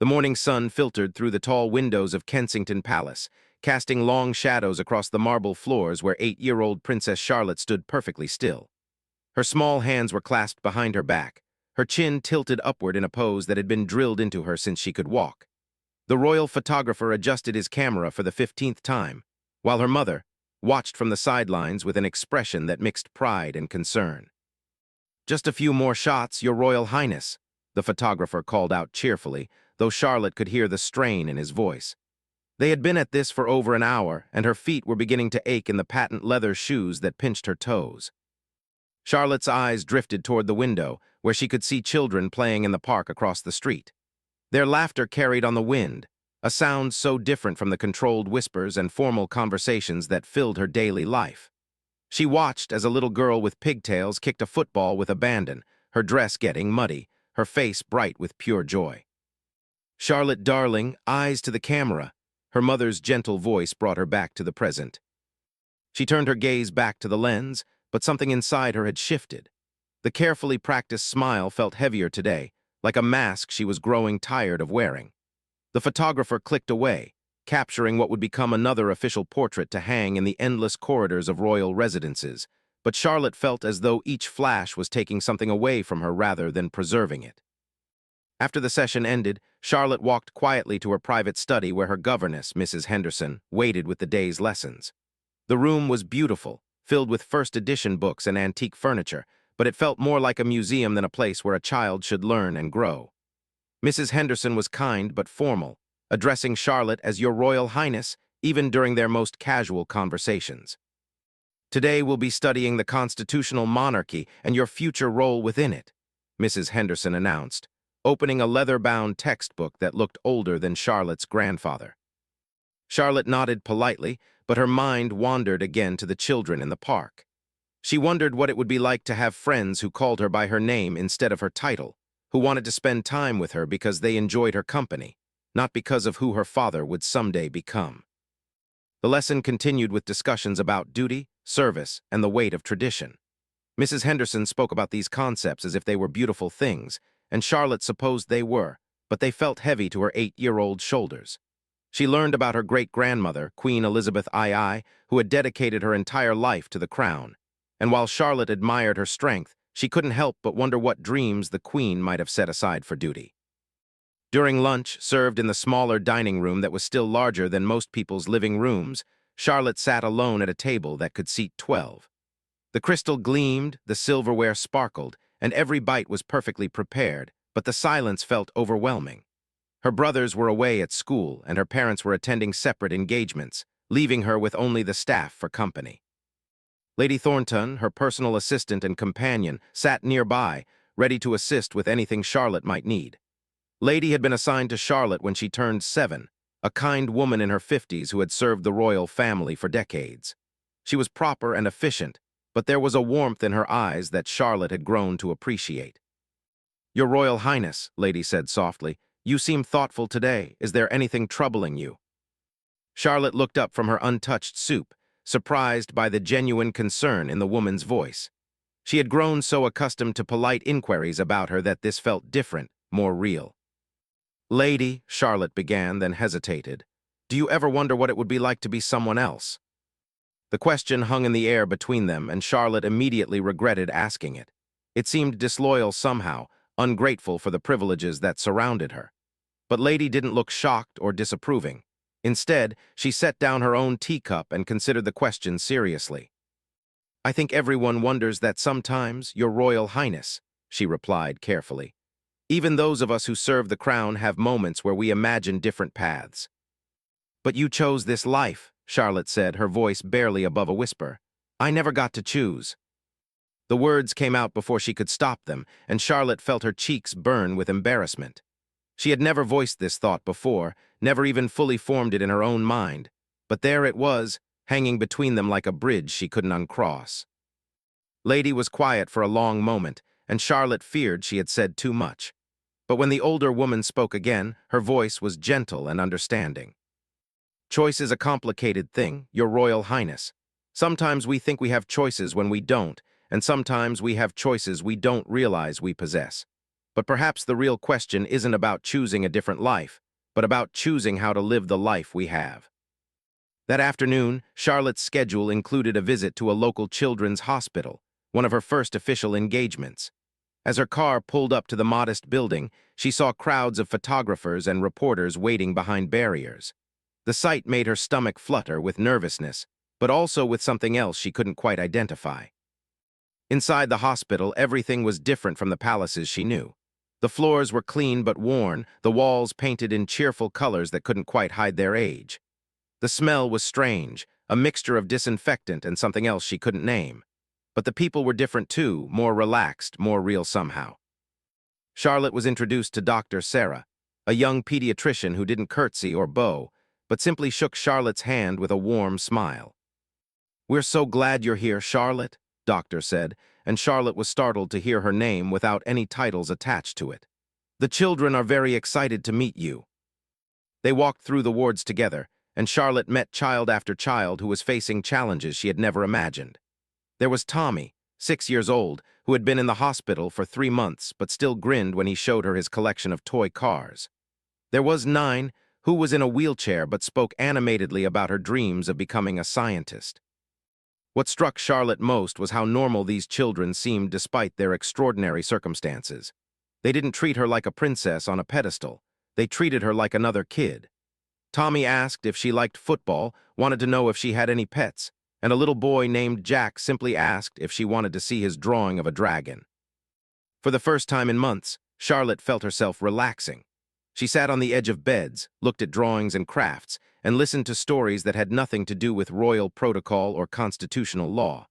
The morning sun filtered through the tall windows of Kensington Palace, casting long shadows across the marble floors where 8-year-old Princess Charlotte stood perfectly still. Her small hands were clasped behind her back, her chin tilted upward in a pose that had been drilled into her since she could walk. The royal photographer adjusted his camera for the 15th time, while her mother watched from the sidelines with an expression that mixed pride and concern. "Just a few more shots, Your Royal Highness," the photographer called out cheerfully, though Charlotte could hear the strain in his voice. They had been at this for over an hour, and her feet were beginning to ache in the patent leather shoes that pinched her toes. Charlotte's eyes drifted toward the window, where she could see children playing in the park across the street. Their laughter carried on the wind, a sound so different from the controlled whispers and formal conversations that filled her daily life. She watched as a little girl with pigtails kicked a football with abandon, her dress getting muddy, her face bright with pure joy. "Charlotte, darling, eyes to the camera." Her mother's gentle voice brought her back to the present. She turned her gaze back to the lens, but something inside her had shifted. The carefully practiced smile felt heavier today, like a mask she was growing tired of wearing. The photographer clicked away, capturing what would become another official portrait to hang in the endless corridors of royal residences, but Charlotte felt as though each flash was taking something away from her rather than preserving it. After the session ended, Charlotte walked quietly to her private study where her governess, Mrs. Henderson, waited with the day's lessons. The room was beautiful, filled with first-edition books and antique furniture, but it felt more like a museum than a place where a child should learn and grow. Mrs. Henderson was kind but formal, addressing Charlotte as Your Royal Highness, even during their most casual conversations. "Today we'll be studying the constitutional monarchy and your future role within it," Mrs. Henderson announced, opening a leather-bound textbook that looked older than Charlotte's grandfather. Charlotte nodded politely, but her mind wandered again to the children in the park. She wondered what it would be like to have friends who called her by her name instead of her title, who wanted to spend time with her because they enjoyed her company, not because of who her father would someday become. The lesson continued with discussions about duty, service, and the weight of tradition. Mrs. Henderson spoke about these concepts as if they were beautiful things, and Charlotte supposed they were, but they felt heavy to her 8-year-old shoulders. She learned about her great-grandmother, Queen Elizabeth II, who had dedicated her entire life to the crown, and while Charlotte admired her strength, she couldn't help but wonder what dreams the Queen might have set aside for duty. During lunch, served in the smaller dining room that was still larger than most people's living rooms, Charlotte sat alone at a table that could seat 12. The crystal gleamed, the silverware sparkled, and every bite was perfectly prepared, but the silence felt overwhelming. Her brothers were away at school, and her parents were attending separate engagements, leaving her with only the staff for company. Lady Thornton, her personal assistant and companion, sat nearby, ready to assist with anything Charlotte might need. Lady had been assigned to Charlotte when she turned 7, a kind woman in her 50s who had served the royal family for decades. She was proper and efficient, but there was a warmth in her eyes that Charlotte had grown to appreciate. "Your Royal Highness," Lady said softly, "you seem thoughtful today. Is there anything troubling you?" Charlotte looked up from her untouched soup, surprised by the genuine concern in the woman's voice. She had grown so accustomed to polite inquiries about her that this felt different, more real. "Lady," Charlotte began, then hesitated, "do you ever wonder what it would be like to be someone else?" The question hung in the air between them, and Charlotte immediately regretted asking it. It seemed disloyal somehow, ungrateful for the privileges that surrounded her. But Lady didn't look shocked or disapproving. Instead, she set down her own teacup and considered the question seriously. "I think everyone wonders that sometimes, Your Royal Highness," she replied carefully. "Even those of us who serve the crown have moments where we imagine different paths." "But you chose this life," Charlotte said, her voice barely above a whisper. "I never got to choose." The words came out before she could stop them, and Charlotte felt her cheeks burn with embarrassment. She had never voiced this thought before, never even fully formed it in her own mind, but there it was, hanging between them like a bridge she couldn't uncross. Lady was quiet for a long moment, and Charlotte feared she had said too much. But when the older woman spoke again, her voice was gentle and understanding. "Choice is a complicated thing, Your Royal Highness. Sometimes we think we have choices when we don't, and sometimes we have choices we don't realize we possess. But perhaps the real question isn't about choosing a different life, but about choosing how to live the life we have. That afternoon, Charlotte's schedule included a visit to a local children's hospital, one of her first official engagements. As her car pulled up to the modest building, she saw crowds of photographers and reporters waiting behind barriers. The sight made her stomach flutter with nervousness, but also with something else she couldn't quite identify. Inside the hospital, everything was different from the palaces she knew. The floors were clean but worn, the walls painted in cheerful colors that couldn't quite hide their age. The smell was strange, a mixture of disinfectant and something else she couldn't name. But the people were different too, more relaxed, more real somehow. Charlotte was introduced to Dr. Sarah, a young pediatrician who didn't curtsy or bow, but simply shook Charlotte's hand with a warm smile. "We're so glad you're here, Charlotte," Doctor said, and Charlotte was startled to hear her name without any titles attached to it. "The children are very excited to meet you." They walked through the wards together, and Charlotte met child after child who was facing challenges she had never imagined. There was Tommy, 6 years old, who had been in the hospital for 3 months but still grinned when he showed her his collection of toy cars. There was 9, who was in a wheelchair but spoke animatedly about her dreams of becoming a scientist. What struck Charlotte most was how normal these children seemed despite their extraordinary circumstances. They didn't treat her like a princess on a pedestal. They treated her like another kid. Tommy asked if she liked football, wanted to know if she had any pets, and a little boy named Jack simply asked if she wanted to see his drawing of a dragon. For the first time in months, Charlotte felt herself relaxing. She sat on the edge of beds, looked at drawings and crafts, and listened to stories that had nothing to do with royal protocol or constitutional law.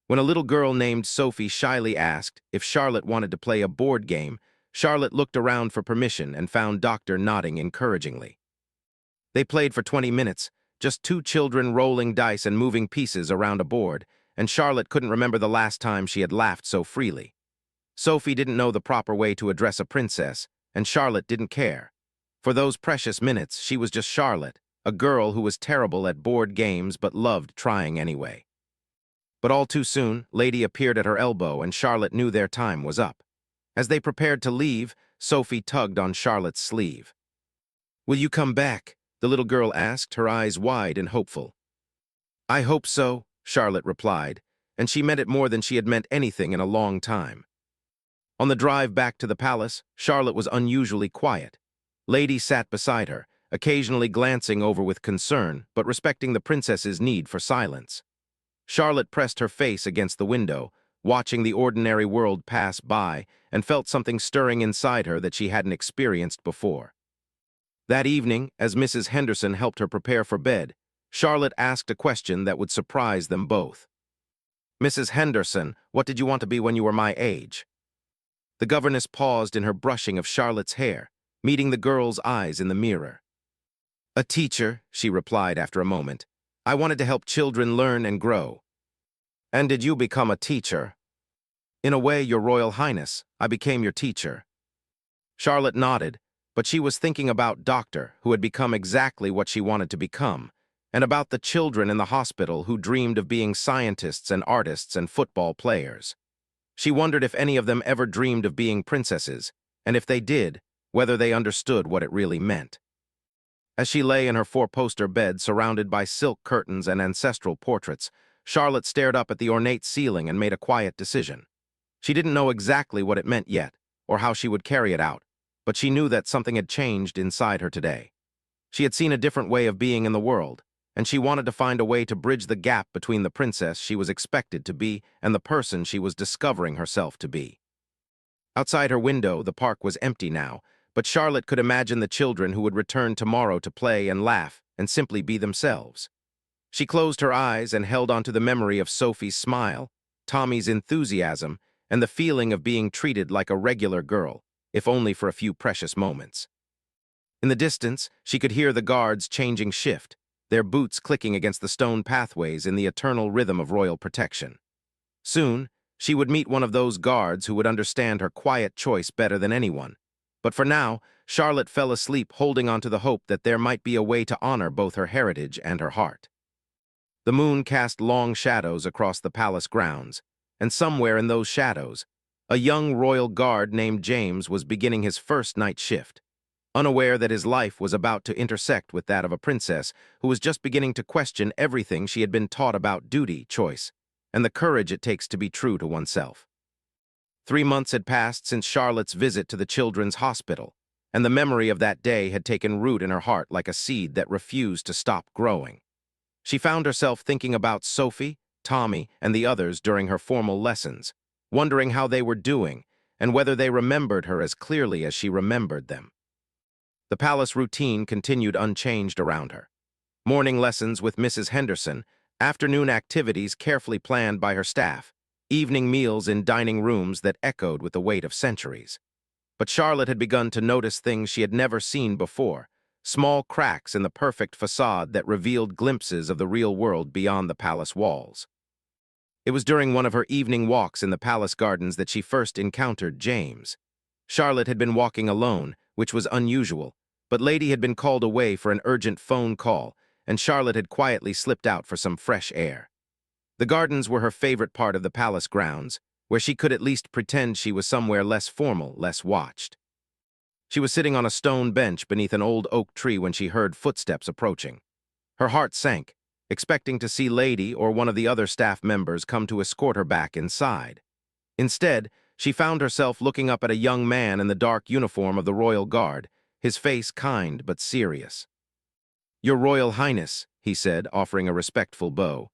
When a little girl named Sophie shyly asked if Charlotte wanted to play a board game, Charlotte looked around for permission and found Doctor nodding encouragingly. They played for 20 minutes, just 2 children rolling dice and moving pieces around a board, and Charlotte couldn't remember the last time she had laughed so freely. Sophie didn't know the proper way to address a princess, and Charlotte didn't care. For those precious minutes, she was just Charlotte, a girl who was terrible at board games but loved trying anyway. But all too soon, Lady appeared at her elbow and Charlotte knew their time was up. As they prepared to leave, Sophie tugged on Charlotte's sleeve. "Will you come back?" the little girl asked, her eyes wide and hopeful. "I hope so," Charlotte replied, and she meant it more than she had meant anything in a long time. On the drive back to the palace, Charlotte was unusually quiet. Lady sat beside her, occasionally glancing over with concern, but respecting the princess's need for silence. Charlotte pressed her face against the window, watching the ordinary world pass by, and felt something stirring inside her that she hadn't experienced before. That evening, as Mrs. Henderson helped her prepare for bed, Charlotte asked a question that would surprise them both. "Mrs. Henderson, what did you want to be when you were my age?" The governess paused in her brushing of Charlotte's hair, meeting the girl's eyes in the mirror. "A teacher," she replied after a moment. "I wanted to help children learn and grow." "And did you become a teacher?" "In a way, Your Royal Highness, I became your teacher." Charlotte nodded, but she was thinking about Doctor, who had become exactly what she wanted to become, and about the children in the hospital who dreamed of being scientists and artists and football players. She wondered if any of them ever dreamed of being princesses, and if they did, whether they understood what it really meant. As she lay in her 4-poster bed surrounded by silk curtains and ancestral portraits, Charlotte stared up at the ornate ceiling and made a quiet decision. She didn't know exactly what it meant yet, or how she would carry it out, but she knew that something had changed inside her today. She had seen a different way of being in the world, and she wanted to find a way to bridge the gap between the princess she was expected to be and the person she was discovering herself to be. Outside her window, the park was empty now, but Charlotte could imagine the children who would return tomorrow to play and laugh and simply be themselves. She closed her eyes and held onto the memory of Sophie's smile, Tommy's enthusiasm, and the feeling of being treated like a regular girl, if only for a few precious moments. In the distance, she could hear the guards changing shift, their boots clicking against the stone pathways in the eternal rhythm of royal protection. Soon, she would meet one of those guards who would understand her quiet choice better than anyone. But for now, Charlotte fell asleep holding on to the hope that there might be a way to honor both her heritage and her heart. The moon cast long shadows across the palace grounds, and somewhere in those shadows, A young royal guard named James was beginning his first night shift, unaware that his life was about to intersect with that of a princess who was just beginning to question everything she had been taught about duty, choice, and the courage it takes to be true to oneself. 3 months had passed since Charlotte's visit to the children's hospital, and the memory of that day had taken root in her heart like a seed that refused to stop growing. She found herself thinking about Sophie, Tommy, and the others during her formal lessons, wondering how they were doing and whether they remembered her as clearly as she remembered them. The palace routine continued unchanged around her. Morning lessons with Mrs. Henderson, afternoon activities carefully planned by her staff, evening meals in dining rooms that echoed with the weight of centuries. But Charlotte had begun to notice things she had never seen before, small cracks in the perfect facade that revealed glimpses of the real world beyond the palace walls. It was during one of her evening walks in the palace gardens that she first encountered James. Charlotte had been walking alone, which was unusual, but Lady had been called away for an urgent phone call, and Charlotte had quietly slipped out for some fresh air. The gardens were her favorite part of the palace grounds, where she could at least pretend she was somewhere less formal, less watched. She was sitting on a stone bench beneath an old oak tree when she heard footsteps approaching. Her heart sank, expecting to see Lady or one of the other staff members come to escort her back inside. Instead, she found herself looking up at a young man in the dark uniform of the Royal Guard, his face kind but serious. "Your Royal Highness," he said, offering a respectful bow.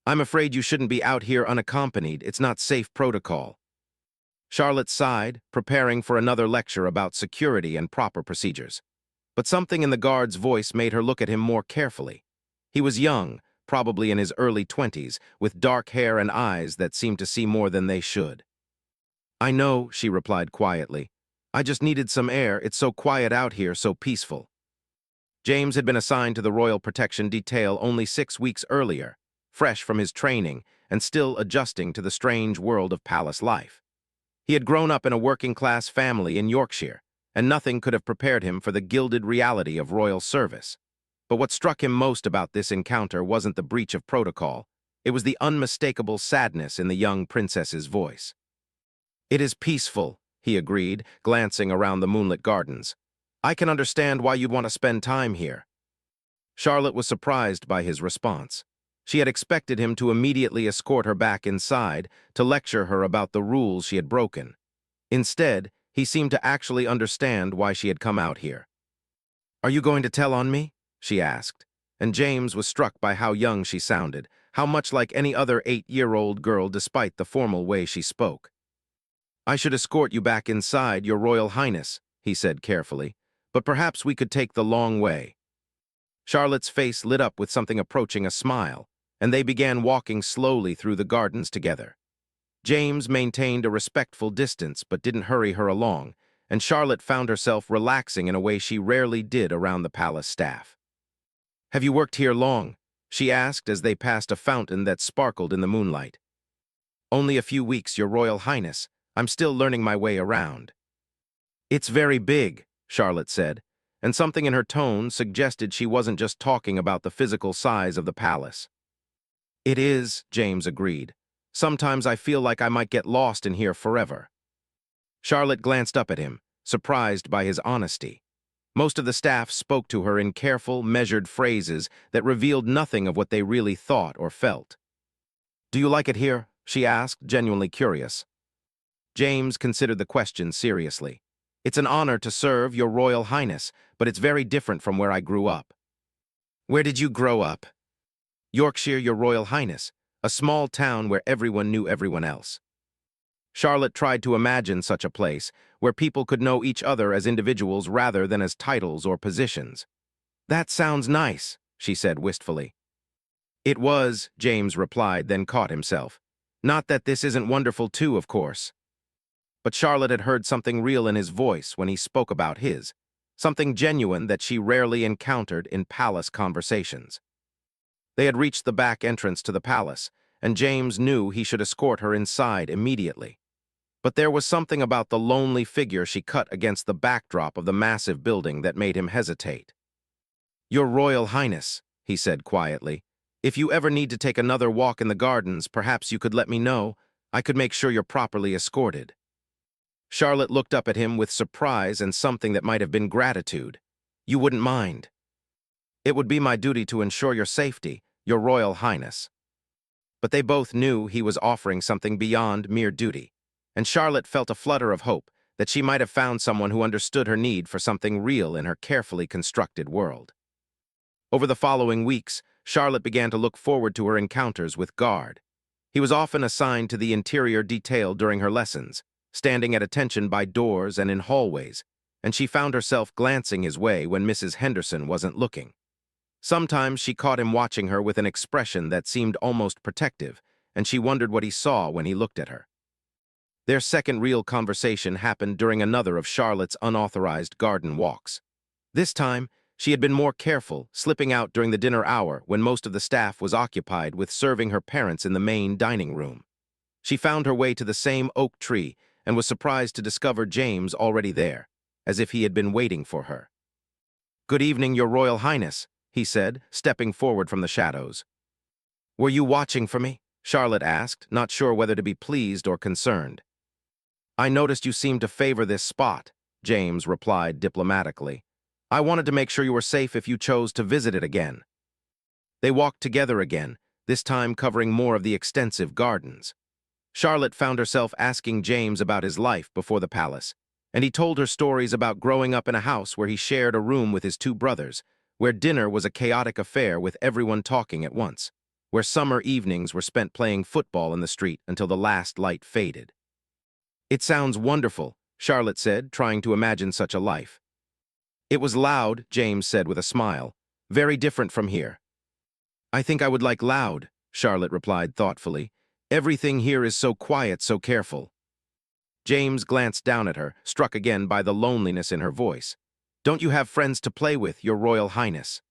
"I'm afraid you shouldn't be out here unaccompanied. It's not safe protocol." Charlotte sighed, preparing for another lecture about security and proper procedures. But something in the guard's voice made her look at him more carefully. He was young, probably in his early 20s, with dark hair and eyes that seemed to see more than they should. "I know," she replied quietly. "I just needed some air. It's so quiet out here, so peaceful." James had been assigned to the Royal Protection Detail only 6 weeks earlier, fresh from his training and still adjusting to the strange world of palace life. He had grown up in a working-class family in Yorkshire, and nothing could have prepared him for the gilded reality of royal service. But what struck him most about this encounter wasn't the breach of protocol. It was the unmistakable sadness in the young princess's voice. "It is peaceful," he agreed, glancing around the moonlit gardens. "I can understand why you'd want to spend time here." Charlotte was surprised by his response. She had expected him to immediately escort her back inside, to lecture her about the rules she had broken. Instead, he seemed to actually understand why she had come out here. "Are you going to tell on me?" she asked, and James was struck by how young she sounded, how much like any other 8-year-old girl despite the formal way she spoke. "I should escort you back inside, Your Royal Highness," he said carefully, "but perhaps we could take the long way." Charlotte's face lit up with something approaching a smile, and they began walking slowly through the gardens together. James maintained a respectful distance but didn't hurry her along, and Charlotte found herself relaxing in a way she rarely did around the palace staff. "Have you worked here long?" she asked as they passed a fountain that sparkled in the moonlight. "Only a few weeks, Your Royal Highness. I'm still learning my way around." "It's very big," Charlotte said, and something in her tone suggested she wasn't just talking about the physical size of the palace. "It is," James agreed. "Sometimes I feel like I might get lost in here forever." Charlotte glanced up at him, surprised by his honesty. Most of the staff spoke to her in careful, measured phrases that revealed nothing of what they really thought or felt. "Do you like it here?" she asked, genuinely curious. James considered the question seriously. "It's an honor to serve Your Royal Highness, but it's very different from where I grew up." "Where did you grow up?" "Yorkshire, Your Royal Highness, a small town where everyone knew everyone else." Charlotte tried to imagine such a place, where people could know each other as individuals rather than as titles or positions. "That sounds nice," she said wistfully. "It was," James replied, then caught himself. "Not that this isn't wonderful too, of course." But Charlotte had heard something real in his voice when he spoke about his, something genuine that she rarely encountered in palace conversations. They had reached the back entrance to the palace, and James knew he should escort her inside immediately. But there was something about the lonely figure she cut against the backdrop of the massive building that made him hesitate. "Your Royal Highness," he said quietly, "if you ever need to take another walk in the gardens, perhaps you could let me know. I could make sure you're properly escorted." Charlotte looked up at him with surprise and something that might have been gratitude. "You wouldn't mind." "It would be my duty to ensure your safety, Your Royal Highness." But they both knew he was offering something beyond mere duty, and Charlotte felt a flutter of hope that she might have found someone who understood her need for something real in her carefully constructed world. Over the following weeks, Charlotte began to look forward to her encounters with Guard. He was often assigned to the interior detail during her lessons, standing at attention by doors and in hallways, and she found herself glancing his way when Mrs. Henderson wasn't looking. Sometimes she caught him watching her with an expression that seemed almost protective, and she wondered what he saw when he looked at her. Their second real conversation happened during another of Charlotte's unauthorized garden walks. This time, she had been more careful, slipping out during the dinner hour when most of the staff was occupied with serving her parents in the main dining room. She found her way to the same oak tree and was surprised to discover James already there, as if he had been waiting for her. "Good evening, Your Royal Highness," he said, stepping forward from the shadows. "Were you watching for me?" Charlotte asked, not sure whether to be pleased or concerned. "I noticed you seemed to favor this spot," James replied diplomatically. "I wanted to make sure you were safe if you chose to visit it again." They walked together again, this time covering more of the extensive gardens. Charlotte found herself asking James about his life before the palace, and he told her stories about growing up in a house where he shared a room with his two brothers, where dinner was a chaotic affair with everyone talking at once, where summer evenings were spent playing football in the street until the last light faded. "It sounds wonderful," Charlotte said, trying to imagine such a life. "It was loud," James said with a smile. "Very different from here." "I think I would like loud," Charlotte replied thoughtfully. "Everything here is so quiet, so careful." James glanced down at her, struck again by the loneliness in her voice. "Don't you have friends to play with, Your Royal Highness?"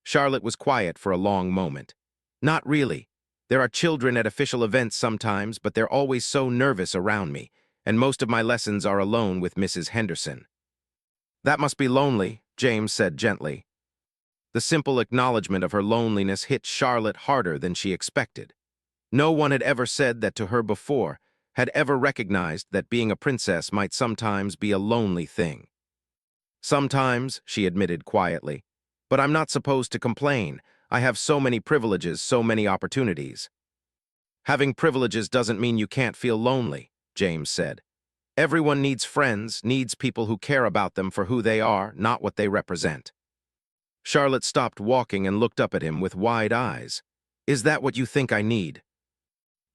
Charlotte was quiet for a long moment. "Not really. There are children at official events sometimes, but they're always so nervous around me, and most of my lessons are alone with Mrs. Henderson." "That must be lonely," James said gently. The simple acknowledgement of her loneliness hit Charlotte harder than she expected. No one had ever said that to her before, had ever recognized that being a princess might sometimes be a lonely thing. "Sometimes," she admitted quietly, "but I'm not supposed to complain. I have so many privileges, so many opportunities." "Having privileges doesn't mean you can't feel lonely," James said. "Everyone needs friends, needs people who care about them for who they are, not what they represent." Charlotte stopped walking and looked up at him with wide eyes. "Is that what you think I need?"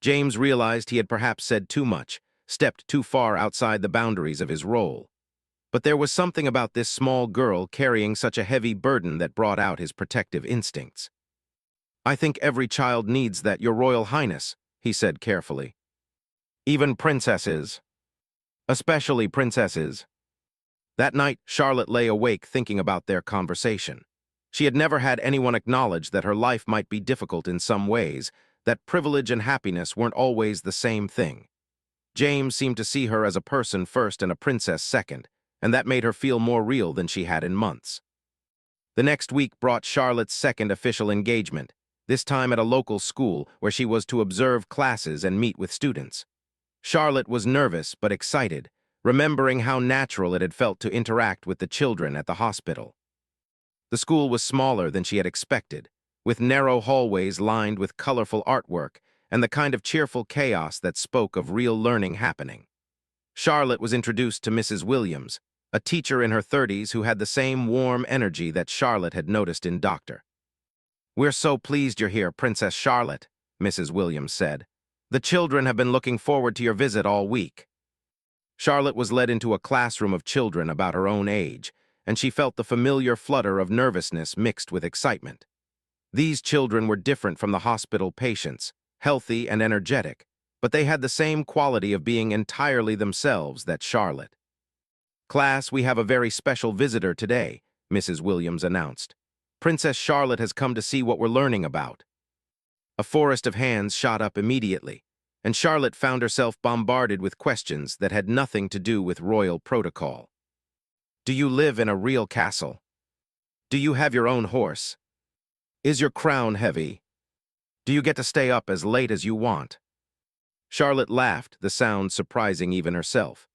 James realized he had perhaps said too much, stepped too far outside the boundaries of his role. But there was something about this small girl carrying such a heavy burden that brought out his protective instincts. "I think every child needs that, Your Royal Highness," he said carefully. "Even princesses. Especially princesses." That night, Charlotte lay awake thinking about their conversation. She had never had anyone acknowledge that her life might be difficult in some ways, that privilege and happiness weren't always the same thing. James seemed to see her as a person first and a princess second, and that made her feel more real than she had in months. The next week brought Charlotte's second official engagement, this time at a local school where she was to observe classes and meet with students. Charlotte was nervous but excited, remembering how natural it had felt to interact with the children at the hospital. The school was smaller than she had expected, with narrow hallways lined with colorful artwork and the kind of cheerful chaos that spoke of real learning happening. Charlotte was introduced to Mrs. Williams, a teacher in her 30s who had the same warm energy that Charlotte had noticed in Dr. "We're so pleased you're here, Princess Charlotte," Mrs. Williams said. "The children have been looking forward to your visit all week." Charlotte was led into a classroom of children about her own age, and she felt the familiar flutter of nervousness mixed with excitement. These children were different from the hospital patients, healthy and energetic, but they had the same quality of being entirely themselves that Charlotte. "Class, we have a very special visitor today," Mrs. Williams announced. "Princess Charlotte has come to see what we're learning about." A forest of hands shot up immediately, and Charlotte found herself bombarded with questions that had nothing to do with royal protocol. "Do you live in a real castle? Do you have your own horse? Is your crown heavy? Do you get to stay up as late as you want?" Charlotte laughed, the sound surprising even herself.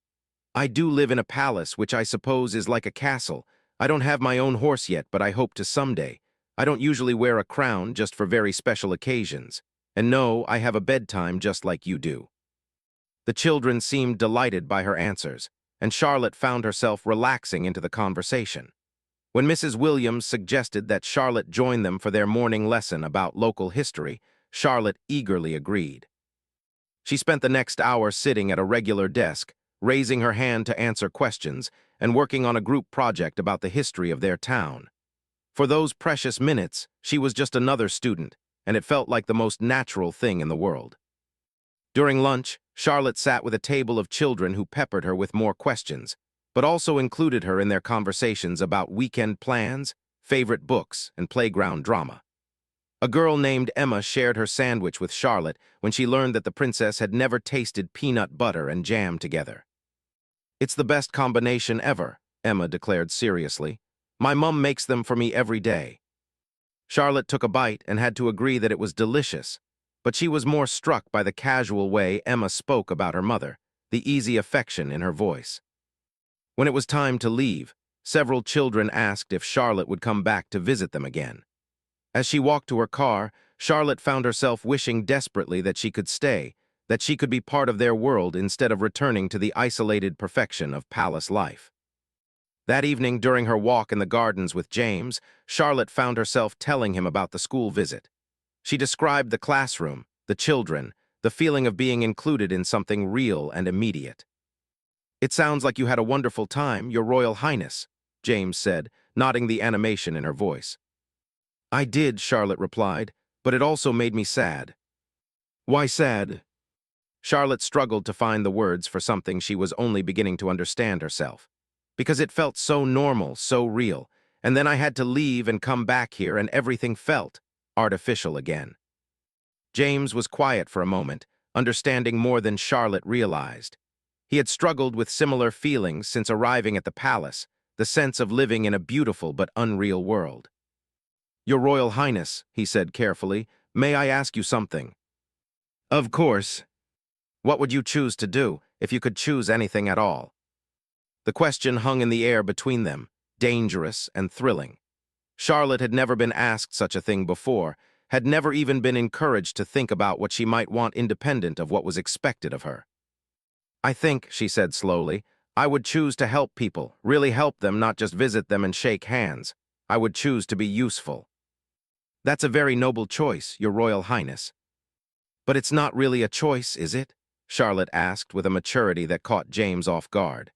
I do live in a palace, which I suppose is like a castle. I don't have my own horse yet, but I hope to someday. I don't usually wear a crown just for very special occasions. And no, I have a bedtime just like you do." The children seemed delighted by her answers, and Charlotte found herself relaxing into the conversation. When Mrs. Williams suggested that Charlotte join them for their morning lesson about local history, Charlotte eagerly agreed. She spent the next hour sitting at a regular desk, raising her hand to answer questions, and working on a group project about the history of their town. For those precious minutes, she was just another student, and it felt like the most natural thing in the world. During lunch, Charlotte sat with a table of children who peppered her with more questions, but also included her in their conversations about weekend plans, favorite books, and playground drama. A girl named Emma shared her sandwich with Charlotte when she learned that the princess had never tasted peanut butter and jam together. "It's the best combination ever," Emma declared seriously. "My mum makes them for me every day." Charlotte took a bite and had to agree that it was delicious, but she was more struck by the casual way Emma spoke about her mother, the easy affection in her voice. When it was time to leave, several children asked if Charlotte would come back to visit them again. As she walked to her car, Charlotte found herself wishing desperately that she could stay, that she could be part of their world instead of returning to the isolated perfection of palace life. That evening, during her walk in the gardens with James, Charlotte found herself telling him about the school visit. She described the classroom, the children, the feeling of being included in something real and immediate. "It sounds like you had a wonderful time, Your Royal Highness," James said, nodding the animation in her voice. "I did," Charlotte replied, "but it also made me sad." "Why sad?" Charlotte struggled to find the words for something she was only beginning to understand herself. "Because it felt so normal, so real, and then I had to leave and come back here and everything felt artificial again." James was quiet for a moment, understanding more than Charlotte realized. He had struggled with similar feelings since arriving at the palace, the sense of living in a beautiful but unreal world. "Your Royal Highness," he said carefully, "may I ask you something?" "Of course." "What would you choose to do if you could choose anything at all?" The question hung in the air between them, dangerous and thrilling. Charlotte had never been asked such a thing before, had never even been encouraged to think about what she might want independent of what was expected of her. "I think," she said slowly, "I would choose to help people, really help them, not just visit them and shake hands. I would choose to be useful." "That's a very noble choice, Your Royal Highness." "But it's not really a choice, is it?" Charlotte asked with a maturity that caught James off guard.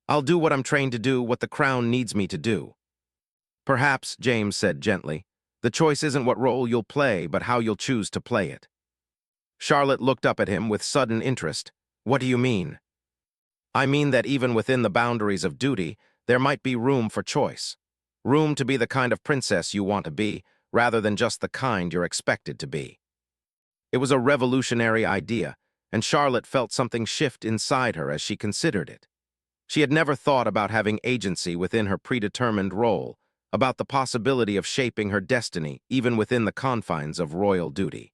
"I'll do what I'm trained to do, what the crown needs me to do." "Perhaps," James said gently, "the choice isn't what role you'll play, but how you'll choose to play it." Charlotte looked up at him with sudden interest. "What do you mean?" "I mean that even within the boundaries of duty, there might be room for choice. Room to be the kind of princess you want to be, rather than just the kind you're expected to be." It was a revolutionary idea, and Charlotte felt something shift inside her as she considered it. She had never thought about having agency within her predetermined role, about the possibility of shaping her destiny even within the confines of royal duty.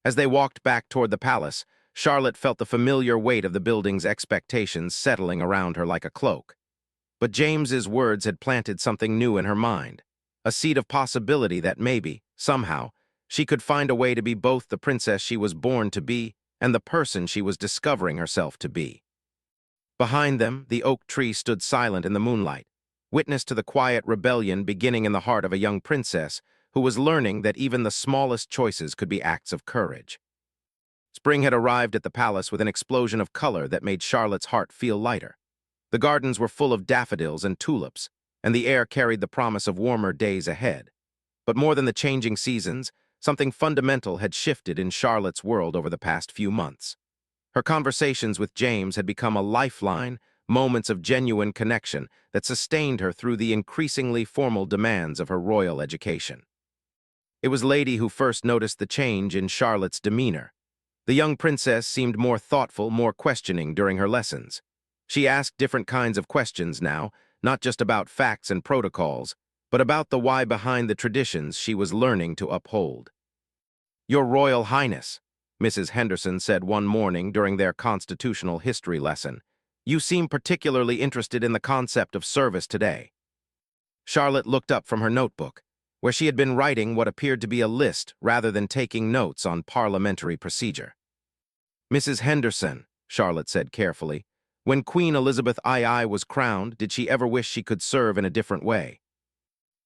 As they walked back toward the palace, Charlotte felt the familiar weight of the building's expectations settling around her like a cloak. But James's words had planted something new in her mind, a seed of possibility that maybe, somehow, she could find a way to be both the princess she was born to be and the person she was discovering herself to be. Behind them, the oak tree stood silent in the moonlight, witness to the quiet rebellion beginning in the heart of a young princess who was learning that even the smallest choices could be acts of courage. Spring had arrived at the palace with an explosion of color that made Charlotte's heart feel lighter. The gardens were full of daffodils and tulips, and the air carried the promise of warmer days ahead. But more than the changing seasons, something fundamental had shifted in Charlotte's world over the past few months. Her conversations with James had become a lifeline, moments of genuine connection that sustained her through the increasingly formal demands of her royal education. It was Lady who first noticed the change in Charlotte's demeanor. The young princess seemed more thoughtful, more questioning during her lessons. She asked different kinds of questions now, not just about facts and protocols, but about the why behind the traditions she was learning to uphold. "Your Royal Highness," Mrs. Henderson said one morning during their constitutional history lesson, You seem particularly interested in the concept of service today. Charlotte looked up from her notebook, where she had been writing what appeared to be a list rather than taking notes on parliamentary procedure. Mrs. Henderson, Charlotte said carefully, when Queen Elizabeth II was crowned, did she ever wish she could serve in a different way?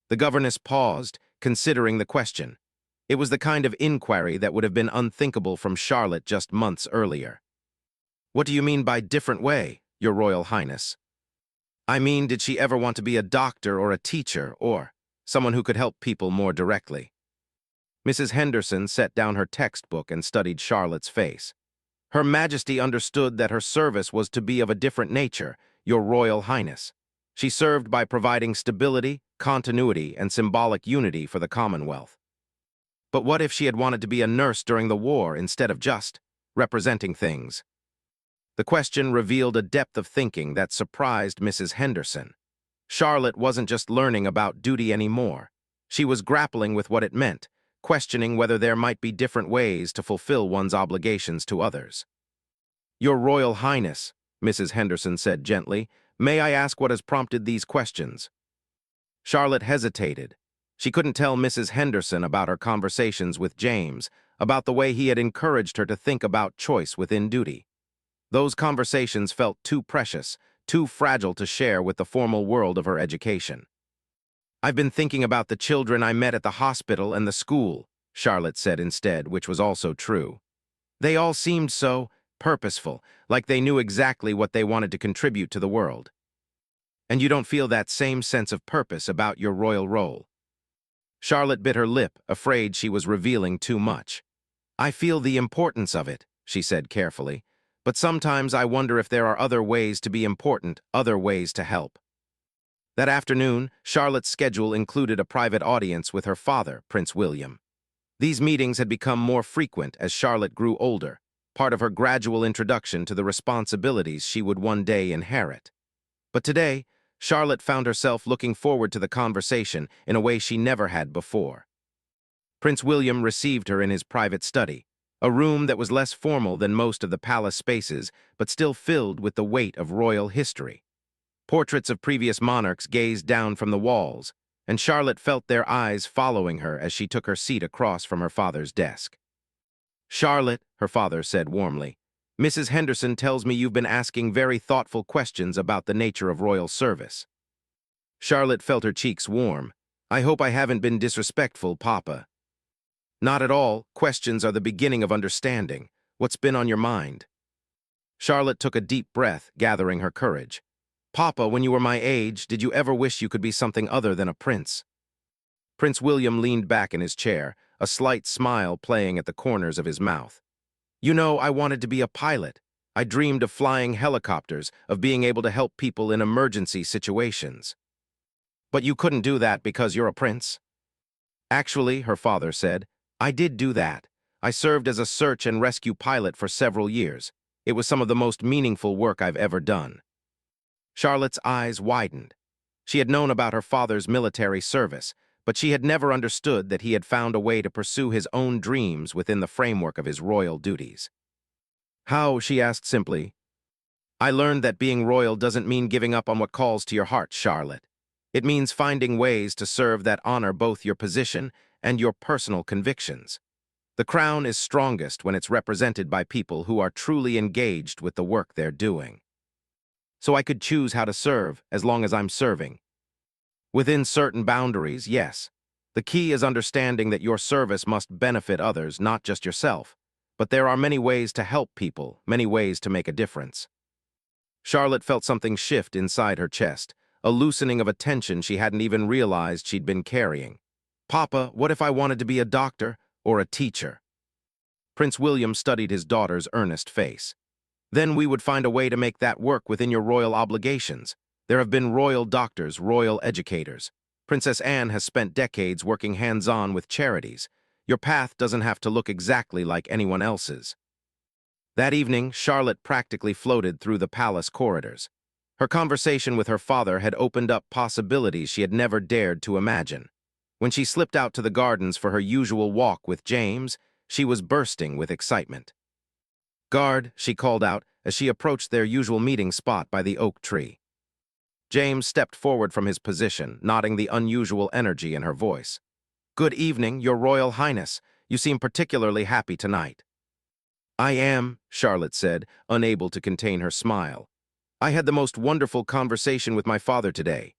The governess paused, considering the question. It was the kind of inquiry that would have been unthinkable from Charlotte just months earlier. What do you mean by different way, Your Royal Highness? I mean, did she ever want to be a doctor or a teacher or someone who could help people more directly? Mrs. Henderson set down her textbook and studied Charlotte's face. Her Majesty understood that her service was to be of a different nature, Your Royal Highness. She served by providing stability, continuity, and symbolic unity for the Commonwealth. But what if she had wanted to be a nurse during the war instead of just representing things? The question revealed a depth of thinking that surprised Mrs. Henderson. Charlotte wasn't just learning about duty anymore. She was grappling with what it meant, questioning whether there might be different ways to fulfill one's obligations to others. Your Royal Highness, Mrs. Henderson said gently, may I ask what has prompted these questions? Charlotte hesitated. She couldn't tell Mrs. Henderson about her conversations with James, about the way he had encouraged her to think about choice within duty. Those conversations felt too precious, too fragile to share with the formal world of her education. I've been thinking about the children I met at the hospital and the school, Charlotte said instead, which was also true. They all seemed so purposeful, like they knew exactly what they wanted to contribute to the world. And you don't feel that same sense of purpose about your royal role? Charlotte bit her lip, afraid she was revealing too much. I feel the importance of it, she said carefully, but sometimes I wonder if there are other ways to be important, other ways to help. That afternoon, Charlotte's schedule included a private audience with her father, Prince William. These meetings had become more frequent as Charlotte grew older, part of her gradual introduction to the responsibilities she would one day inherit. But today, Charlotte found herself looking forward to the conversation in a way she never had before. Prince William received her in his private study, a room that was less formal than most of the palace spaces, but still filled with the weight of royal history. Portraits of previous monarchs gazed down from the walls, and Charlotte felt their eyes following her as she took her seat across from her father's desk. Charlotte, her father said warmly, Mrs. Henderson tells me you've been asking very thoughtful questions about the nature of royal service. Charlotte felt her cheeks warm. I hope I haven't been disrespectful, Papa. Not at all. Questions are the beginning of understanding. What's been on your mind? Charlotte took a deep breath, gathering her courage. Papa, when you were my age, did you ever wish you could be something other than a prince? Prince William leaned back in his chair, a slight smile playing at the corners of his mouth. You know, I wanted to be a pilot. I dreamed of flying helicopters, of being able to help people in emergency situations. But you couldn't do that because you're a prince? Actually, her father said, I did do that. I served as a search and rescue pilot for several years. It was some of the most meaningful work I've ever done. Charlotte's eyes widened. She had known about her father's military service, but she had never understood that he had found a way to pursue his own dreams within the framework of his royal duties. How, she asked simply. I learned that being royal doesn't mean giving up on what calls to your heart, Charlotte. It means finding ways to serve that honor both your position and your personal convictions. The crown is strongest when it's represented by people who are truly engaged with the work they're doing. So I could choose how to serve as long as I'm serving. Within certain boundaries, yes. The key is understanding that your service must benefit others, not just yourself. But there are many ways to help people, many ways to make a difference. Charlotte felt something shift inside her chest, a loosening of a tension she hadn't even realized she'd been carrying. Papa, what if I wanted to be a doctor or a teacher? Prince William studied his daughter's earnest face. Then we would find a way to make that work within your royal obligations. There have been royal doctors, royal educators. Princess Anne has spent decades working hands-on with charities. Your path doesn't have to look exactly like anyone else's. That evening, Charlotte practically floated through the palace corridors. Her conversation with her father had opened up possibilities she had never dared to imagine. When she slipped out to the gardens for her usual walk with James, she was bursting with excitement. Guard, she called out, as she approached their usual meeting spot by the oak tree. James stepped forward from his position, nodding the unusual energy in her voice. "Good evening, Your Royal Highness. You seem particularly happy tonight." "I am," Charlotte said, unable to contain her smile. "I had the most wonderful conversation with my father today."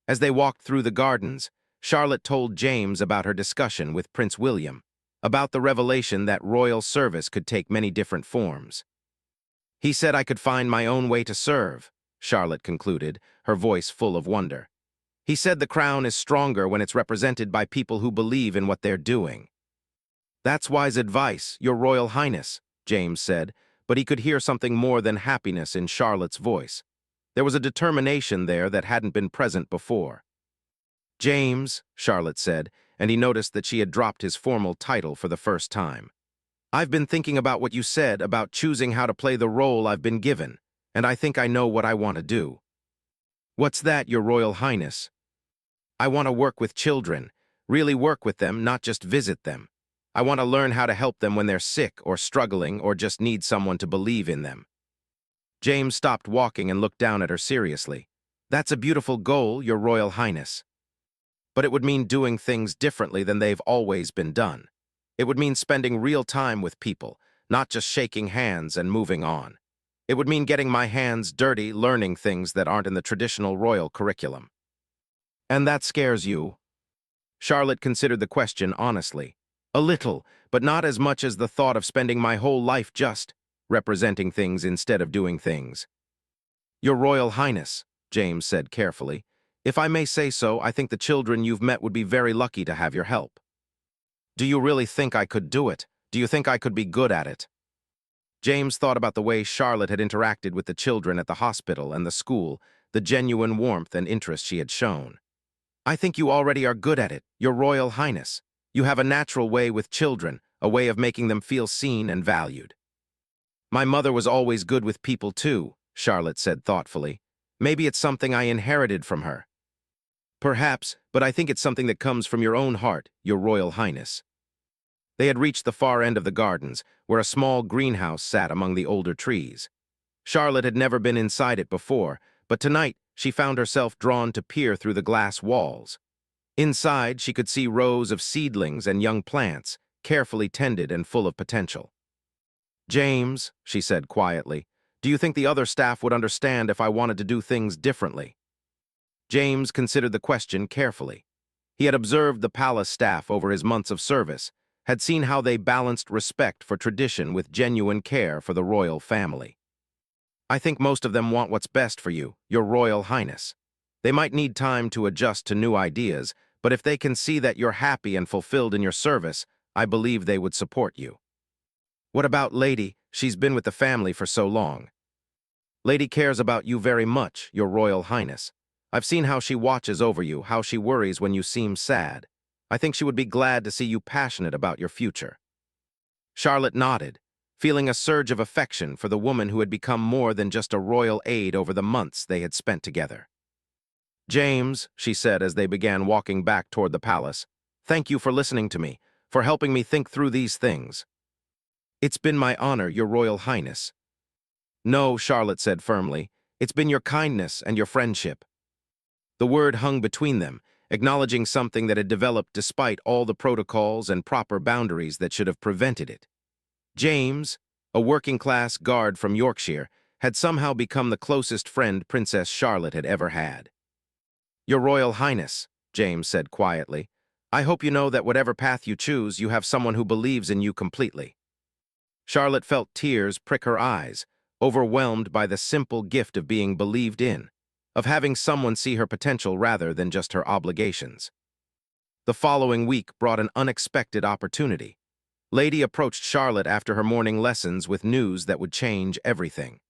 As they walked through the gardens, Charlotte told James about her discussion with Prince William, about the revelation that royal service could take many different forms. "He said I could find my own way to serve," Charlotte concluded, her voice full of wonder. "He said the crown is stronger when it's represented by people who believe in what they're doing." "That's wise advice, Your Royal Highness," James said, but he could hear something more than happiness in Charlotte's voice. There was a determination there that hadn't been present before. "James," Charlotte said, and he noticed that she had dropped his formal title for the first time. "I've been thinking about what you said about choosing how to play the role I've been given, and I think I know what I want to do." "What's that, Your Royal Highness?" "I want to work with children, really work with them, not just visit them. I want to learn how to help them when they're sick or struggling or just need someone to believe in them." James stopped walking and looked down at her seriously. "That's a beautiful goal, Your Royal Highness. But it would mean doing things differently than they've always been done. It would mean spending real time with people, not just shaking hands and moving on. It would mean getting my hands dirty, learning things that aren't in the traditional royal curriculum." "And that scares you?" Charlotte considered the question honestly. "A little, but not as much as the thought of spending my whole life just representing things instead of doing things." "Your Royal Highness," James said carefully, "if I may say so, I think the children you've met would be very lucky to have your help." "Do you really think I could do it? Do you think I could be good at it?" James thought about the way Charlotte had interacted with the children at the hospital and the school, the genuine warmth and interest she had shown. "I think you already are good at it, Your Royal Highness. You have a natural way with children, a way of making them feel seen and valued." "My mother was always good with people too," Charlotte said thoughtfully. "Maybe it's something I inherited from her." "Perhaps, but I think it's something that comes from your own heart, Your Royal Highness." They had reached the far end of the gardens, where a small greenhouse sat among the older trees. Charlotte had never been inside it before, but tonight she found herself drawn to peer through the glass walls. Inside, she could see rows of seedlings and young plants, carefully tended and full of potential. "James," she said quietly, "do you think the other staff would understand if I wanted to do things differently?" James considered the question carefully. He had observed the palace staff over his months of service, had seen how they balanced respect for tradition with genuine care for the royal family. "I think most of them want what's best for you, Your Royal Highness. They might need time to adjust to new ideas, but if they can see that you're happy and fulfilled in your service, I believe they would support you." "What about Lady? She's been with the family for so long." "Lady cares about you very much, Your Royal Highness. I've seen how she watches over you, how she worries when you seem sad. I think she would be glad to see you passionate about your future." Charlotte nodded, feeling a surge of affection for the woman who had become more than just a royal aide over the months they had spent together. "James," she said as they began walking back toward the palace, "thank you for listening to me, for helping me think through these things." "It's been my honor, Your Royal Highness." "No," Charlotte said firmly, "it's been your kindness and your friendship." The word hung between them, acknowledging something that had developed despite all the protocols and proper boundaries that should have prevented it. James, a working-class guard from Yorkshire, had somehow become the closest friend Princess Charlotte had ever had. "Your Royal Highness," James said quietly, "I hope you know that whatever path you choose, you have someone who believes in you completely." Charlotte felt tears prick her eyes, overwhelmed by the simple gift of being believed in, of having someone see her potential rather than just her obligations. The following week brought an unexpected opportunity. Lady approached Charlotte after her morning lessons with news that would change everything.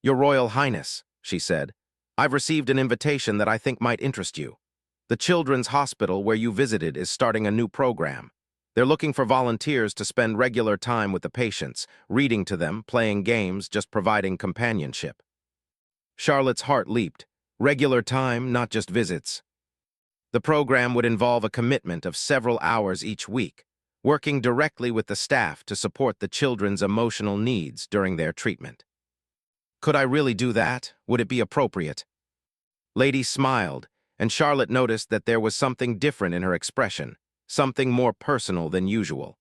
"Your Royal Highness," she said, "I've received an invitation that I think might interest you. The children's hospital where you visited is starting a new program. They're looking for volunteers to spend regular time with the patients, reading to them, playing games, just providing companionship." Charlotte's heart leaped. Regular time, not just visits. The program would involve a commitment of several hours each week, working directly with the staff to support the children's emotional needs during their treatment. Could I really do that? Would it be appropriate? Lady smiled, and Charlotte noticed that there was something different in her expression, something more personal than usual.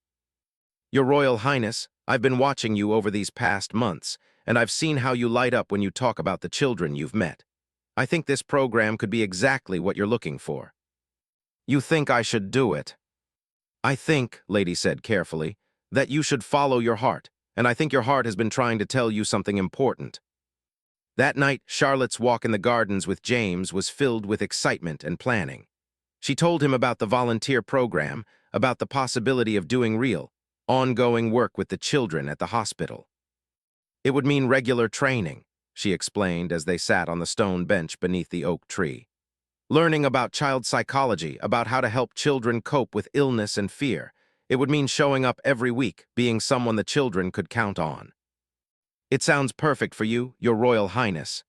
Your Royal Highness, I've been watching you over these past months, and I've seen how you light up when you talk about the children you've met. I think this program could be exactly what you're looking for. You think I should do it? I think, Lady said carefully, that you should follow your heart, and I think your heart has been trying to tell you something important. That night, Charlotte's walk in the gardens with James was filled with excitement and planning. She told him about the volunteer program, about the possibility of doing real, ongoing work with the children at the hospital. It would mean regular training, she explained as they sat on the stone bench beneath the oak tree. Learning about child psychology, about how to help children cope with illness and fear. It would mean showing up every week, being someone the children could count on. It sounds perfect for you, Your Royal Highness.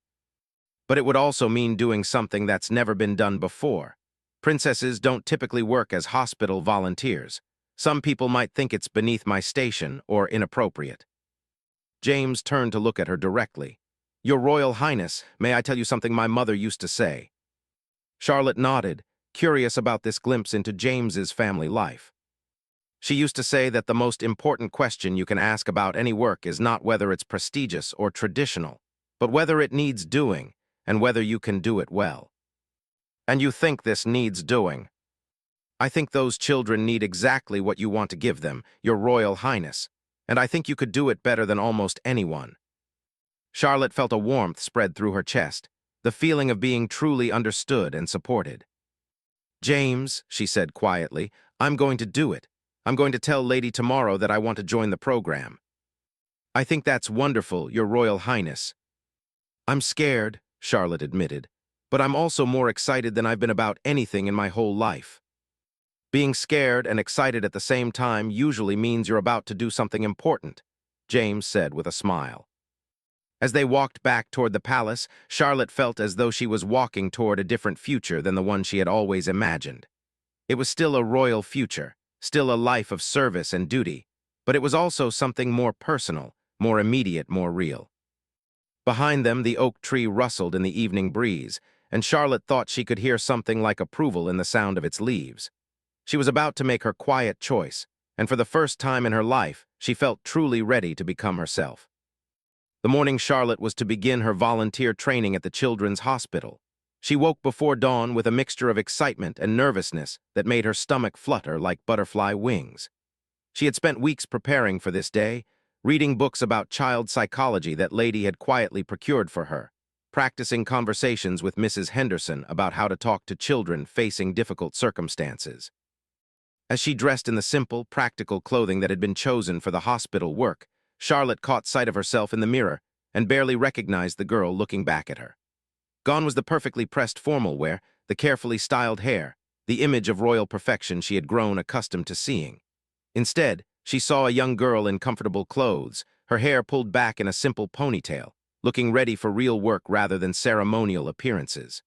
But it would also mean doing something that's never been done before. Princesses don't typically work as hospital volunteers. Some people might think it's beneath my station or inappropriate. James turned to look at her directly. Your Royal Highness, may I tell you something my mother used to say? Charlotte nodded, curious about this glimpse into James's family life. She used to say that the most important question you can ask about any work is not whether it's prestigious or traditional, but whether it needs doing and whether you can do it well. And you think this needs doing? I think those children need exactly what you want to give them, Your Royal Highness, and I think you could do it better than almost anyone. Charlotte felt a warmth spread through her chest, the feeling of being truly understood and supported. James, she said quietly, I'm going to do it. I'm going to tell Lady tomorrow that I want to join the program. I think that's wonderful, Your Royal Highness. I'm scared, Charlotte admitted, but I'm also more excited than I've been about anything in my whole life. Being scared and excited at the same time usually means you're about to do something important, James said with a smile. As they walked back toward the palace, Charlotte felt as though she was walking toward a different future than the one she had always imagined. It was still a royal future, still a life of service and duty, but it was also something more personal, more immediate, more real. Behind them, the oak tree rustled in the evening breeze, and Charlotte thought she could hear something like approval in the sound of its leaves. She was about to make her quiet choice, and for the first time in her life, she felt truly ready to become herself. The morning Charlotte was to begin her volunteer training at the children's hospital. She woke before dawn with a mixture of excitement and nervousness that made her stomach flutter like butterfly wings. She had spent weeks preparing for this day, reading books about child psychology that Lady had quietly procured for her, practicing conversations with Mrs. Henderson about how to talk to children facing difficult circumstances. As she dressed in the simple, practical clothing that had been chosen for the hospital work, Charlotte caught sight of herself in the mirror and barely recognized the girl looking back at her. Gone was the perfectly pressed formal wear, the carefully styled hair, the image of royal perfection she had grown accustomed to seeing. Instead, she saw a young girl in comfortable clothes, her hair pulled back in a simple ponytail, looking ready for real work rather than ceremonial appearances.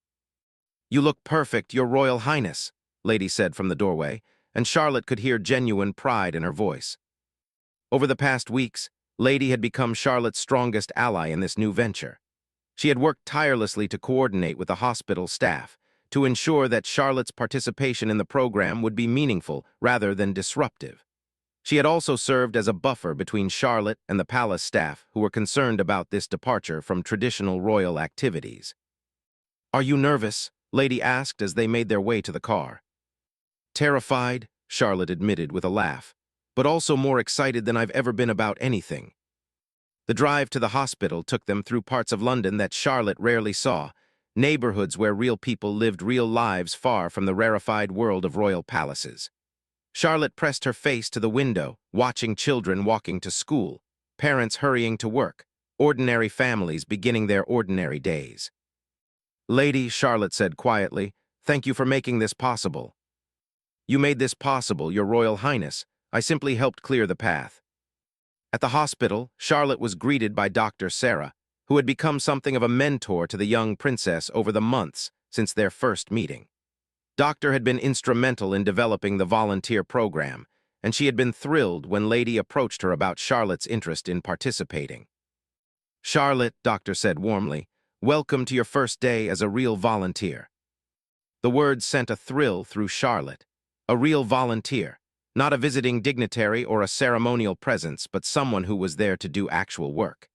You look perfect, Your Royal Highness, Lady said from the doorway, and Charlotte could hear genuine pride in her voice. Over the past weeks, Lady had become Charlotte's strongest ally in this new venture. She had worked tirelessly to coordinate with the hospital staff, to ensure that Charlotte's participation in the program would be meaningful rather than disruptive. She had also served as a buffer between Charlotte and the palace staff who were concerned about this departure from traditional royal activities. Are you nervous? Lady asked as they made their way to the car. Terrified, Charlotte admitted with a laugh, but also more excited than I've ever been about anything. The drive to the hospital took them through parts of London that Charlotte rarely saw, neighborhoods where real people lived real lives far from the rarefied world of royal palaces. Charlotte pressed her face to the window, watching children walking to school, parents hurrying to work, ordinary families beginning their ordinary days. Lady, Charlotte said quietly, thank you for making this possible. You made this possible, Your Royal Highness. I simply helped clear the path. At the hospital, Charlotte was greeted by Dr. Sarah, who had become something of a mentor to the young princess over the months since their first meeting. Doctor had been instrumental in developing the volunteer program, and she had been thrilled when Lady approached her about Charlotte's interest in participating. "Charlotte," doctor said warmly, "welcome to your first day as a real volunteer." The words sent a thrill through Charlotte. A real volunteer, not a visiting dignitary or a ceremonial presence, but someone who was there to do actual work.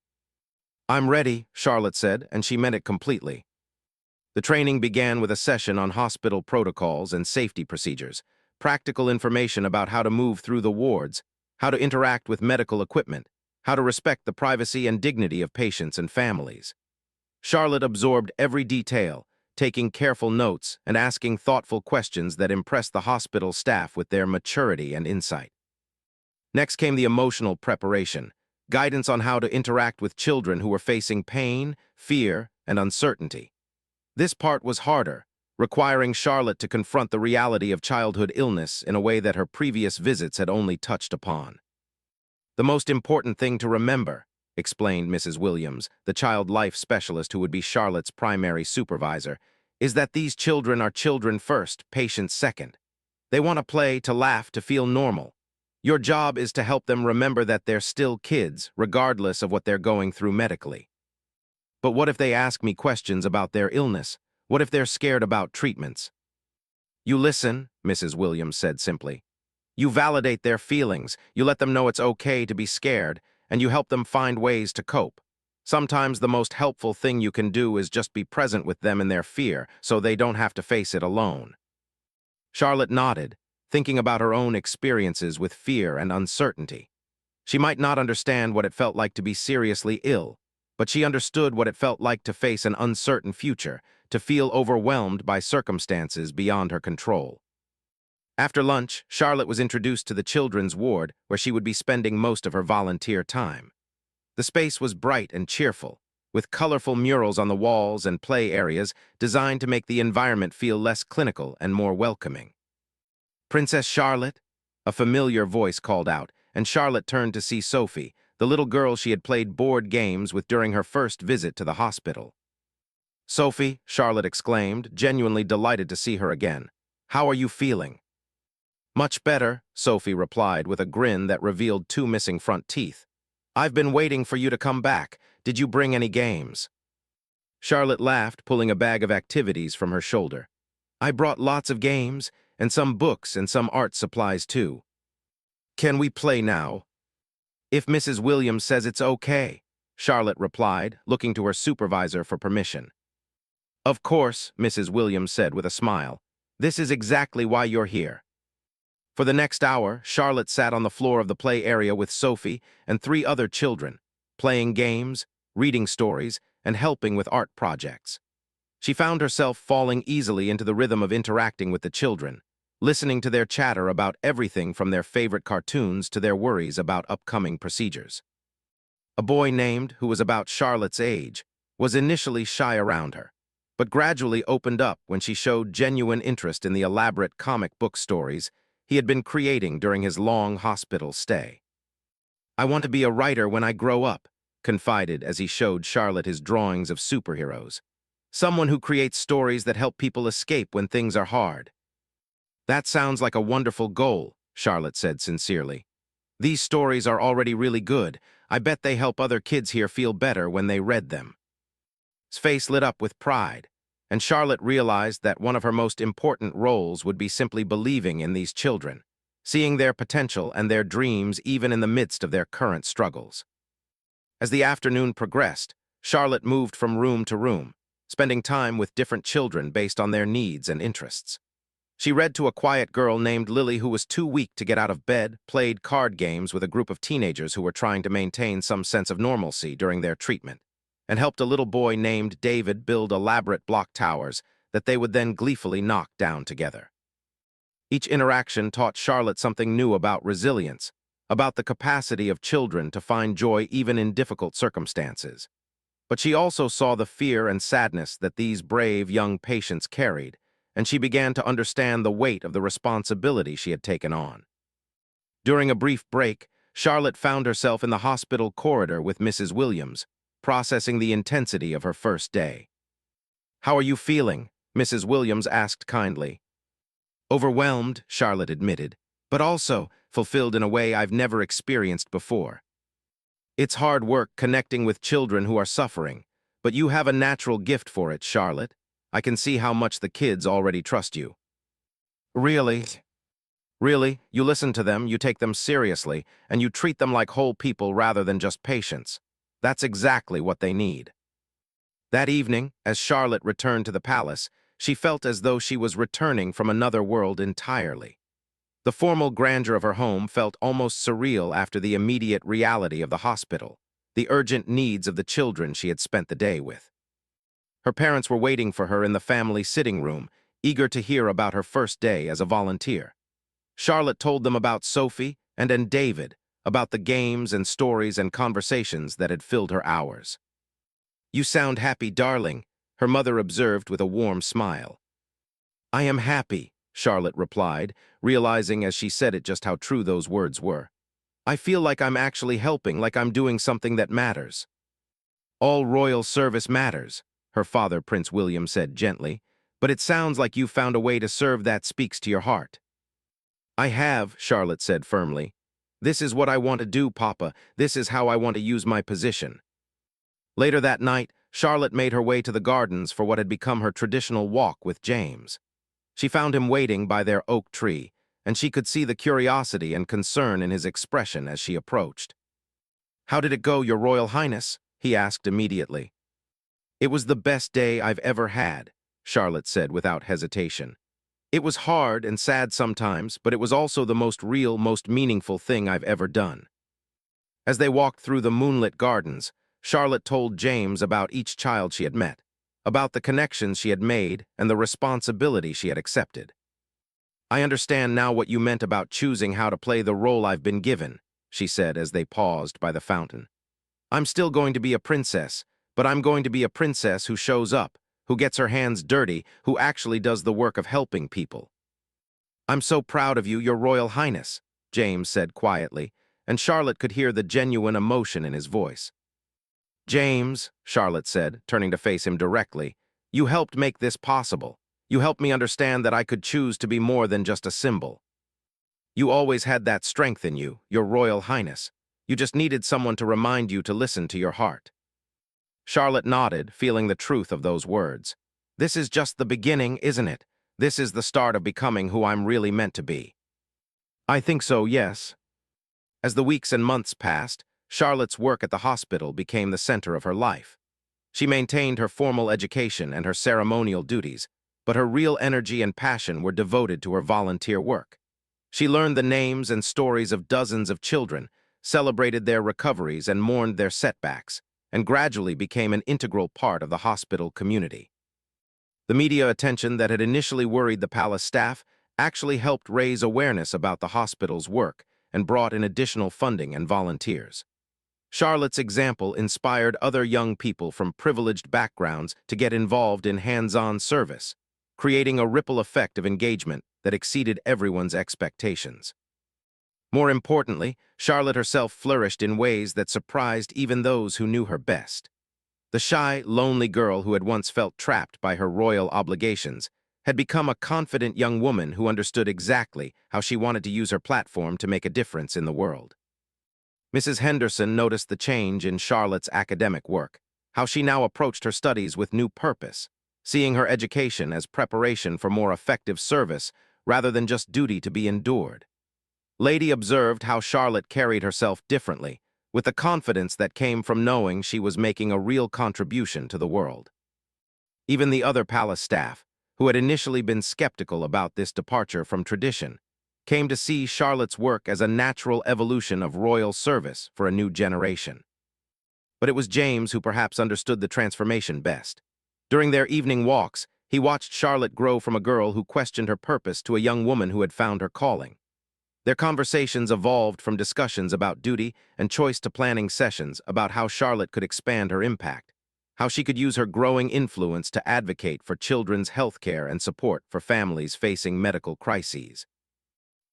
"I'm ready," Charlotte said, and she meant it completely. The training began with a session on hospital protocols and safety procedures, practical information about how to move through the wards, how to interact with medical equipment, how to respect the privacy and dignity of patients and families. Charlotte absorbed every detail, taking careful notes and asking thoughtful questions that impressed the hospital staff with their maturity and insight. Next came the emotional preparation, guidance on how to interact with children who were facing pain, fear, and uncertainty. This part was harder, requiring Charlotte to confront the reality of childhood illness in a way that her previous visits had only touched upon. "The most important thing to remember," explained Mrs. Williams, the child life specialist who would be Charlotte's primary supervisor, "is that these children are children first, patients second. They want to play, to laugh, to feel normal. Your job is to help them remember that they're still kids, regardless of what they're going through medically. But what if they ask me questions about their illness? What if they're scared about treatments?" "You listen," Mrs. Williams said simply. "You validate their feelings, you let them know it's okay to be scared, and you help them find ways to cope. Sometimes the most helpful thing you can do is just be present with them in their fear, so they don't have to face it alone." Charlotte nodded, thinking about her own experiences with fear and uncertainty. She might not understand what it felt like to be seriously ill, but she understood what it felt like to face an uncertain future, to feel overwhelmed by circumstances beyond her control. After lunch, Charlotte was introduced to the children's ward, where she would be spending most of her volunteer time. The space was bright and cheerful, with colorful murals on the walls and play areas designed to make the environment feel less clinical and more welcoming. "Princess Charlotte?" A familiar voice called out, and Charlotte turned to see Sophie, the little girl she had played board games with during her first visit to the hospital. "Sophie," Charlotte exclaimed, genuinely delighted to see her again. "How are you feeling?" "Much better," Sophie replied with a grin that revealed two missing front teeth. "I've been waiting for you to come back. Did you bring any games?" Charlotte laughed, pulling a bag of activities from her shoulder. "I brought lots of games, and some books and some art supplies too." "Can we play now?" "If Mrs. Williams says it's okay," Charlotte replied, looking to her supervisor for permission. "Of course," Mrs. Williams said with a smile. "This is exactly why you're here." For the next hour, Charlotte sat on the floor of the play area with Sophie and three other children, playing games, reading stories, and helping with art projects. She found herself falling easily into the rhythm of interacting with the children, listening to their chatter about everything from their favorite cartoons to their worries about upcoming procedures. A boy named, who was about Charlotte's age, was initially shy around her, but gradually opened up when she showed genuine interest in the elaborate comic book stories he had been creating during his long hospital stay. "I want to be a writer when I grow up," confided as he showed Charlotte his drawings of superheroes. "Someone who creates stories that help people escape when things are hard." "That sounds like a wonderful goal," Charlotte said sincerely. "These stories are already really good. I bet they help other kids here feel better when they read them." His face lit up with pride, and Charlotte realized that one of her most important roles would be simply believing in these children, seeing their potential and their dreams even in the midst of their current struggles. As the afternoon progressed, Charlotte moved from room to room, spending time with different children based on their needs and interests. She read to a quiet girl named Lily who was too weak to get out of bed, played card games with a group of teenagers who were trying to maintain some sense of normalcy during their treatment, and helped a little boy named David build elaborate block towers that they would then gleefully knock down together. Each interaction taught Charlotte something new about resilience, about the capacity of children to find joy even in difficult circumstances. But she also saw the fear and sadness that these brave young patients carried, and she began to understand the weight of the responsibility she had taken on. During a brief break, Charlotte found herself in the hospital corridor with Mrs. Williams, processing the intensity of her first day. "How are you feeling?" Mrs. Williams asked kindly. "Overwhelmed," Charlotte admitted, "but also fulfilled in a way I've never experienced before." It's hard work connecting with children who are suffering, but you have a natural gift for it, Charlotte. I can see how much the kids already trust you. Really? Really, you listen to them, you take them seriously, and you treat them like whole people rather than just patients. That's exactly what they need. That evening, as Charlotte returned to the palace, she felt as though she was returning from another world entirely. The formal grandeur of her home felt almost surreal after the immediate reality of the hospital, the urgent needs of the children she had spent the day with. Her parents were waiting for her in the family sitting room, eager to hear about her first day as a volunteer. Charlotte told them about Sophie and then David, about the games and stories and conversations that had filled her hours. "You sound happy, darling," her mother observed with a warm smile. "I am happy," Charlotte replied, realizing as she said it just how true those words were. "I feel like I'm actually helping, like I'm doing something that matters." "All royal service matters," her father, Prince William, said gently, "but it sounds like you've found a way to serve that speaks to your heart." "I have," Charlotte said firmly. "This is what I want to do, Papa. This is how I want to use my position." Later that night, Charlotte made her way to the gardens for what had become her traditional walk with James. She found him waiting by their oak tree, and she could see the curiosity and concern in his expression as she approached. "How did it go, Your Royal Highness?" he asked immediately. "It was the best day I've ever had," Charlotte said without hesitation. "It was hard and sad sometimes, but it was also the most real, most meaningful thing I've ever done." As they walked through the moonlit gardens, Charlotte told James about each child she had met, about the connections she had made and the responsibility she had accepted. "I understand now what you meant about choosing how to play the role I've been given," she said as they paused by the fountain. "I'm still going to be a princess, but I'm going to be a princess who shows up, who gets her hands dirty, who actually does the work of helping people." "I'm so proud of you, Your Royal Highness," James said quietly, and Charlotte could hear the genuine emotion in his voice. "James," Charlotte said, turning to face him directly, "you helped make this possible. You helped me understand that I could choose to be more than just a symbol. You always had that strength in you, Your Royal Highness. You just needed someone to remind you to listen to your heart." Charlotte nodded, feeling the truth of those words. "This is just the beginning, isn't it? This is the start of becoming who I'm really meant to be." "I think so, yes." As the weeks and months passed, Charlotte's work at the hospital became the center of her life. She maintained her formal education and her ceremonial duties, but her real energy and passion were devoted to her volunteer work. She learned the names and stories of dozens of children, celebrated their recoveries and mourned their setbacks, and gradually became an integral part of the hospital community. The media attention that had initially worried the palace staff actually helped raise awareness about the hospital's work and brought in additional funding and volunteers. Charlotte's example inspired other young people from privileged backgrounds to get involved in hands-on service, creating a ripple effect of engagement that exceeded everyone's expectations. More importantly, Charlotte herself flourished in ways that surprised even those who knew her best. The shy, lonely girl who had once felt trapped by her royal obligations had become a confident young woman who understood exactly how she wanted to use her platform to make a difference in the world. Mrs. Henderson noticed the change in Charlotte's academic work, how she now approached her studies with new purpose, seeing her education as preparation for more effective service rather than just duty to be endured. Lady observed how Charlotte carried herself differently, with the confidence that came from knowing she was making a real contribution to the world. Even the other palace staff, who had initially been skeptical about this departure from tradition, came to see Charlotte's work as a natural evolution of royal service for a new generation. But it was James who perhaps understood the transformation best. During their evening walks, he watched Charlotte grow from a girl who questioned her purpose to a young woman who had found her calling. Their conversations evolved from discussions about duty and choice to planning sessions about how Charlotte could expand her impact, how she could use her growing influence to advocate for children's health care and support for families facing medical crises.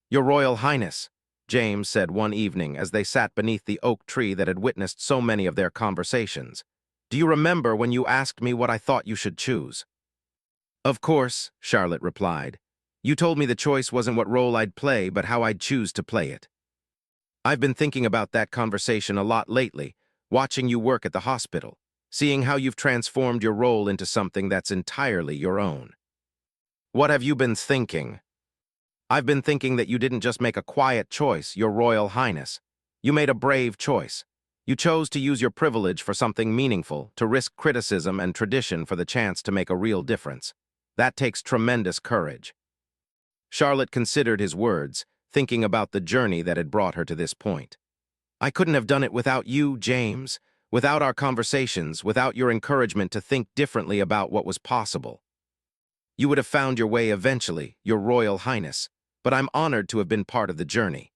"Your Royal Highness," James said one evening as they sat beneath the oak tree that had witnessed so many of their conversations, "do you remember when you asked me what I thought you should choose?" "Of course," Charlotte replied. "You told me the choice wasn't what role I'd play, but how I'd choose to play it." I've been thinking about that conversation a lot lately, watching you work at the hospital, seeing how you've transformed your role into something that's entirely your own. What have you been thinking? I've been thinking that you didn't just make a quiet choice, Your Royal Highness. You made a brave choice. You chose to use your privilege for something meaningful, to risk criticism and tradition for the chance to make a real difference. That takes tremendous courage. Charlotte considered his words, thinking about the journey that had brought her to this point. I couldn't have done it without you, James, without our conversations, without your encouragement to think differently about what was possible. You would have found your way eventually, Your Royal Highness, but I'm honored to have been part of the journey.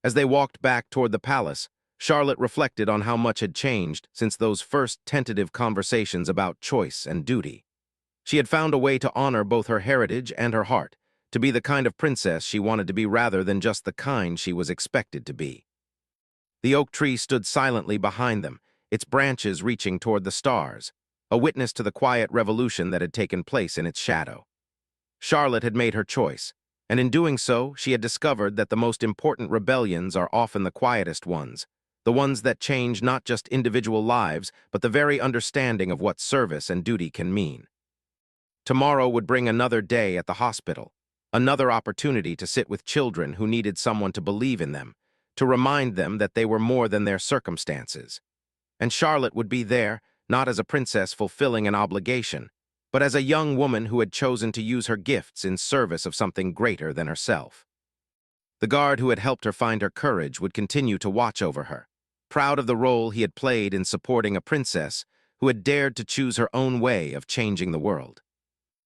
As they walked back toward the palace, Charlotte reflected on how much had changed since those first tentative conversations about choice and duty. She had found a way to honor both her heritage and her heart, to be the kind of princess she wanted to be rather than just the kind she was expected to be. The oak tree stood silently behind them, its branches reaching toward the stars, a witness to the quiet revolution that had taken place in its shadow. Charlotte had made her choice, and in doing so, she had discovered that the most important rebellions are often the quietest ones, the ones that change not just individual lives, but the very understanding of what service and duty can mean. Tomorrow would bring another day at the hospital, another opportunity to sit with children who needed someone to believe in them, to remind them that they were more than their circumstances. And Charlotte would be there, not as a princess fulfilling an obligation, but as a young woman who had chosen to use her gifts in service of something greater than herself. The guard who had helped her find her courage would continue to watch over her, proud of the role he had played in supporting a princess who had dared to choose her own way of changing the world.